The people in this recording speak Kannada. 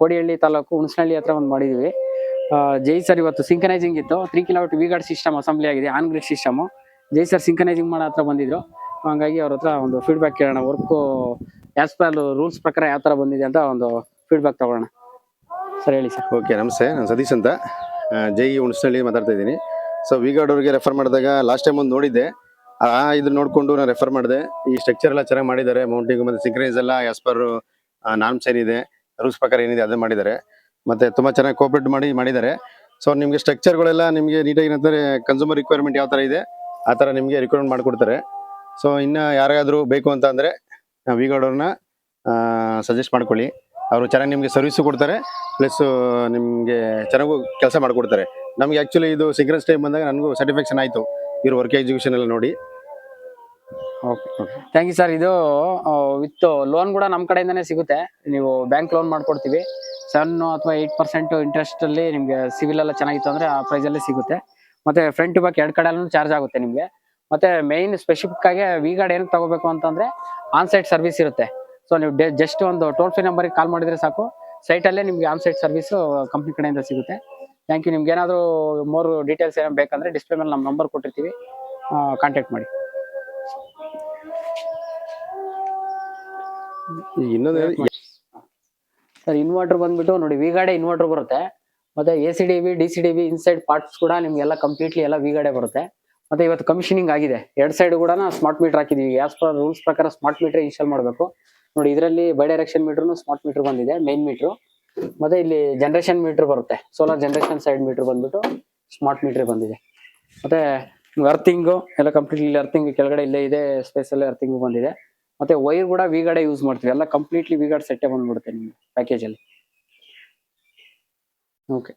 ಕೋಡಿಹಳ್ಳಿ ತಾಲೂಕು ಹುಣಸನಹಳ್ಳಿ ಹತ್ರ ಒಂದು ಮಾಡಿದ್ವಿ. ಜೈ ಸರ್ ಇವತ್ತು ಸಿಂಕನೈಸಿಂಗ್ ಇತ್ತು. 3 kilowatt V Guard system assembly ಆಗಿದೆ, on grid system. Jai sir synchronising ಮಾಡೋ ಹತ್ರ ಬಂದಿದ್ರು. ಹಂಗಾಗಿ ಅವ್ರ ಹತ್ರ ಒಂದು ಫೀಡ್ಬ್ಯಾಕ್ ಕೇಳೋಣ. ವರ್ಕ್ ಆಸ್ ಪರ್ ರೂಲ್ಸ್ ಪ್ರಕಾರ ಯಾವ ತರ ಬಂದಿದೆ ಅಂತ ಒಂದು ಫೀಡ್ಬ್ಯಾಕ್ ತಗೊಳ್ಳೋಣ. ಸರ್ ಹೇಳಿ ಸರ್. ಓಕೆ, ನಮಸ್ತೆ. ನಾನು ಸತೀಶ್ ಅಂತ, ಜೈ ಹುಣಸನಹಳ್ಳಿ ಮಾತಾಡ್ತಾ ಇದ್ದೀನಿ. ಸೊ ವಿ ಗಾರ್ಡ್ ಅವ್ರಿಗೆ ರೆಫರ್ ಮಾಡಿದಾಗ ಲಾಸ್ಟ್ ಟೈಮ್ ಒಂದು ನೋಡಿದ್ದೆ, ಇದನ್ನ ನೋಡಿಕೊಂಡು ನಾನು ರೆಫರ್ ಮಾಡಿದೆ. ಈ ಸ್ಟ್ರಕ್ಚರ್ ಎಲ್ಲ ಚೆನ್ನಾಗಿ ಮಾಡಿದ್ದಾರೆ. ಮೌಂಟಿಂಗ್ ಮತ್ತು ಸಿಂಕ್ರೈಸ್ ಎಲ್ಲ ಆಸ್ ಪರ್ ನಾರ್ಮ್ಸ್ ಏನಿದೆ, ರೂಲ್ಸ್ ಪ್ರಕಾರ ಏನಿದೆ ಅದನ್ನ ಮಾಡಿದ್ದಾರೆ. ಮತ್ತೆ ತುಂಬಾ ಚೆನ್ನಾಗಿ ಕೋಆಪರೇಟ್ ಮಾಡಿದ್ದಾರೆ. ಸೊ ನಿಮಗೆ ಸ್ಟ್ರಕ್ಚರ್ಗಳೆಲ್ಲ ನಿಮಗೆ ನೀಟಾಗಿ ಏನಂತಾರೆ, ಕನ್ಸ್ಯೂಮರ್ ರಿಕ್ವೈರ್ಮೆಂಟ್ ಯಾವ ಥರ ಇದೆ ಆ ಥರ ನಿಮಗೆ ರಿಕ್ವೈರ್ಮೆಂಟ್ ಮಾಡಿಕೊಡ್ತಾರೆ. ಸೊ ಇನ್ನು ಯಾರಿಗಾದರೂ ಬೇಕು ಅಂತ ಅಂದರೆ ವಿ ಗಾರ್ಡ್ ಅವ್ರನ್ನ ಸಜೆಸ್ಟ್ ಮಾಡ್ಕೊಳ್ಳಿ. ಅವರು ಚೆನ್ನಾಗಿ ನಿಮಗೆ ಸರ್ವಿಸು ಕೊಡ್ತಾರೆ, ಪ್ಲಸ್ ನಿಮಗೆ ಚೆನ್ನಾಗೂ ಕೆಲಸ ಮಾಡಿಕೊಡ್ತಾರೆ. ನಮಗೆ ಆ್ಯಕ್ಚುಲಿ ಇದು ಸಿಂಕ್ರನ್ಸ್ ಟೈಮ್ ಬಂದಾಗ ನನಗೂ ಸ್ಯಾಟಿಸ್ಫ್ಯಾಕ್ಷನ್ ಆಯಿತು ಇವ್ರ ವರ್ಕ್ ಎಕ್ಸಿಕ್ಯೂಷನ್ ಎಲ್ಲ ನೋಡಿ. Okay, thank you sir. ಇದು ವಿತ್ ಲೋನ್ ಕೂಡ ನಮ್ಮ ಕಡೆಯಿಂದನೇ ಸಿಗುತ್ತೆ. ನೀವು ಬ್ಯಾಂಕ್ ಲೋನ್ ಮಾಡ್ಕೊಡ್ತೀವಿ. 7 ಅಥವಾ 8% ಇಂಟ್ರೆಸ್ಟ್ ಅಲ್ಲಿ ನಿಮಗೆ ಸಿವಿಲ್ ಎಲ್ಲ ಚೆನ್ನಾಗಿತ್ತು ಅಂದ್ರೆ ಆ ಪ್ರೈಸ್ ಅಲ್ಲಿ ಸಿಗುತ್ತೆ. ಮತ್ತೆ ಫ್ರಂಟ್ ಟು ಬ್ಯಾಕ್ 2 ಕಡೆಯಲ್ಲೂ ಚಾರ್ಜ್ ಆಗುತ್ತೆ ನಿಮಗೆ. ಮತ್ತೆ ಮೈನ್ ಸ್ಪೆಸಿಫಿಕ್ ಆಗಿ ವಿ ಗಾರ್ಡ್ ಏನಕ್ಕೆ ತಗೋಬೇಕು ಅಂತಂದ್ರೆ ಆನ್ ಸೈಟ್ ಸರ್ವಿಸ್ ಇರುತ್ತೆ. ಸೊ ನೀವು ಜಸ್ಟ್ ಒಂದು ಟೋಲ್ ಫ್ರೀ ನಂಬರ್ಗೆ ಕಾಲ್ ಮಾಡಿದ್ರೆ ಸಾಕು, ಸೈಟಲ್ಲೇ ನಿಮಗೆ ಆನ್ ಸೈಟ್ ಸರ್ವಿಸ್ ಕಂಪ್ನಿ ಕಡೆಯಿಂದ ಸಿಗುತ್ತೆ. Thank you. ನಿಮ್ಗೆ ಏನಾದರೂ ಮೋರ್ ಡೀಟೇಲ್ಸ್ ಏನೋ ಬೇಕಂದ್ರೆ ಡಿಸ್ಪ್ಲೇ ಮೇಲೆ ನಮ್ಮ ನಂಬರ್ ಕೊಟ್ಟಿರ್ತೀವಿ, ಕಾಂಟ್ಯಾಕ್ಟ್ ಮಾಡಿ. ಇನ್ನೊಂದು ಸರ್ ಇನ್ವರ್ಟರ್ ಬಂದ್ಬಿಟ್ಟು ನೋಡಿ, ವಿ ಗಾರ್ಡ್ ಇನ್ವರ್ಟರ್ ಬರುತ್ತೆ. ಮತ್ತೆ ACDV DCDV ಇನ್ಸೈಡ್ ಪಾರ್ಟ್ಸ್ ಕೂಡ ನಿಮ್ಗೆಲ್ಲ ಕಂಪ್ಲೀಟ್ಲಿ ಎಲ್ಲ ವಿ ಗಾರ್ಡ್ ಬರುತ್ತೆ. ಮತ್ತೆ ಇವತ್ತು ಕಮಿಷನಿಂಗ್ ಆಗಿದೆ. 2 ಸೈಡ್ ಕೂಡ ಸ್ಮಾರ್ಟ್ ಮೀಟರ್ ಹಾಕಿದೀವಿ. ಆಸ್ ಪರ್ ರೂಲ್ಸ್ ಪ್ರಕಾರ ಸ್ಮಾರ್ಟ್ ಮೀಟರ್ ಇನ್ಸ್ಟಾಲ್ ಮಾಡಬೇಕು. ನೋಡಿ ಇದರಲ್ಲಿ ಬೈ ಡೈರೆಕ್ಷನ್ ಮೀಟರ್ನು ಸ್ಮಾರ್ಟ್ ಮೀಟರ್ ಬಂದಿದೆ, ಮೇನ್ ಮೀಟರ್. ಮತ್ತೆ ಇಲ್ಲಿ ಜನರೇಷನ್ ಮೀಟರ್ ಬರುತ್ತೆ, ಸೋಲಾರ್ ಜನರೇಷನ್ ಸೈಡ್ ಮೀಟರ್ ಬಂದ್ಬಿಟ್ಟು ಸ್ಮಾರ್ಟ್ ಮೀಟರ್ ಬಂದಿದೆ. ಮತ್ತೆ ಅರ್ಥಿಂಗು ಎಲ್ಲ ಕಂಪ್ಲೀಟ್ಲಿ ಅರ್ಥಿಂಗ್ ಕೆಳಗಡೆ ಇಲ್ಲೇ ಇದೆ, ಸ್ಪೇಸ್ ಅಲ್ಲಿ ಅರ್ಥಿಂಗ್ ಬಂದಿದೆ. ಮತ್ತೆ ವೈರ್ ಕೂಡ ವಿ ಗಾರ್ಡ್ ಯೂಸ್ ಮಾಡ್ತೀವಿ. ಎಲ್ಲ ಕಂಪ್ಲೀಟ್ಲಿ ವಿ ಗಾರ್ಡ್ ಸೆಟ್ಟೇ ಬಂದ್ಬಿಡುತ್ತೆ ನಿಮ್ಗೆ ಪ್ಯಾಕೇಜ್ ಅಲ್ಲಿ. ಓಕೆ.